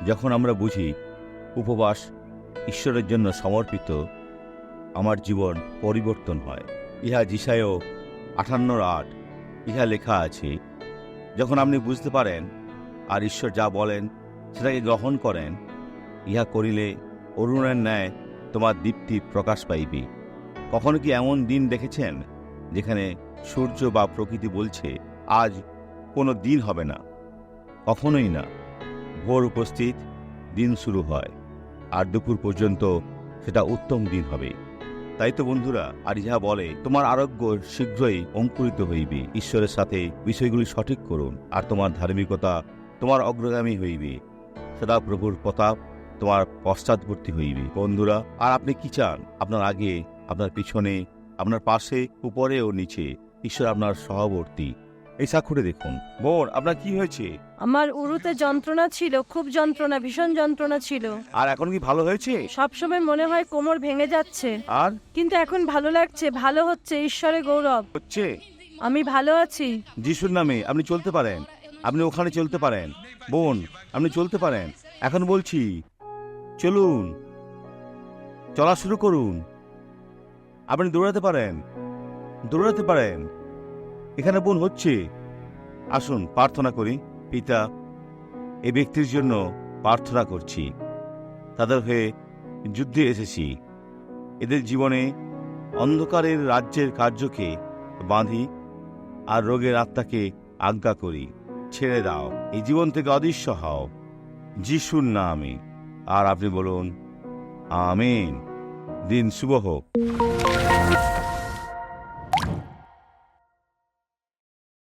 যখন আমরা বুঝি উপবাস ঈশ্বরের জন্য সমর্পিত, আমার জীবন পরিবর্তন হয়। ইহা যিশায় 58:8 ইহা লেখা আছে, যখন আপনি বুঝতে পারেন আর ঈশ্বর যা বলেন সেটাকে গ্রহণ করেন, ইহা করিলে অরুণের ন্যায় তোমার দীপ্তি প্রকাশ পাইবে। কখনো কি এমন দিন দেখেছেন যেখানে সূর্য বা প্রকৃতি বলছে আজ কোনো দিন হবে না? কখনোই না। ভোর উপস্থিত, দিন শুরু হয়, আর দুপুর পর্যন্ত সেটা উত্তম দিন হবে। তাই তো বন্ধুরা, আর ইহা বলে তোমার আরোগ্য শীঘ্রই অঙ্কুরিত হইবে। ঈশ্বরের সাথে বিষয়গুলি সঠিক করুন, আর তোমার ধার্মিকতা তোমার অগ্রগামী হইবে। সদা প্রভুর প্রতাপ তোমার পশ্চাৎবর্তী হইবে। বন্ধুরা, আর আপনি কি চান? আপনার আগে, আপনার পিছনে, আপনার পাশে, উপরে ও নিচে ঈশ্বর আপনার সহবর্তী। এই সাক্ষরে দেখুন। বোন, আপনার কি হয়েছে? আমার উরুতে যন্ত্রণা ছিল, খুব যন্ত্রণা, ভীষণ যন্ত্রণা ছিল। আর এখন কি ভালো হয়েছে? সবসময় মনে হয় কোমর ভেঙে যাচ্ছে, আর কিন্তু এখন ভালো লাগছে, ভালো হচ্ছে, ঈশ্বরের গৌরব। হচ্ছে? আমি ভালো আছি। যিশুর নামে আপনি চলতে পারেন, আপনি ওখানে চলতে পারেন। বোন, আপনি চলতে পারেন। এখন বলছি, চলুন, চলা শুরু করুন। আপনি দৌড়াতে পারেন, দৌড়াতে পারেন। এখানে বোন হচ্ছে। আসুন প্রার্থনা করি। পিতা, এই ব্যক্তির জন্য প্রার্থনা করছি। তাদের হয়ে যুদ্ধে এসেছি। এদের জীবনে অন্ধকারের রাজ্যের কার্যকে বাঁধি, আর রোগের আত্মাকে আজ্ঞা করি, ছেড়ে দাও, এই জীবন থেকে অদৃশ্য হও, যিশুর নামে। আর আপনি বলুন, আমেন। দিন শুভ হোক।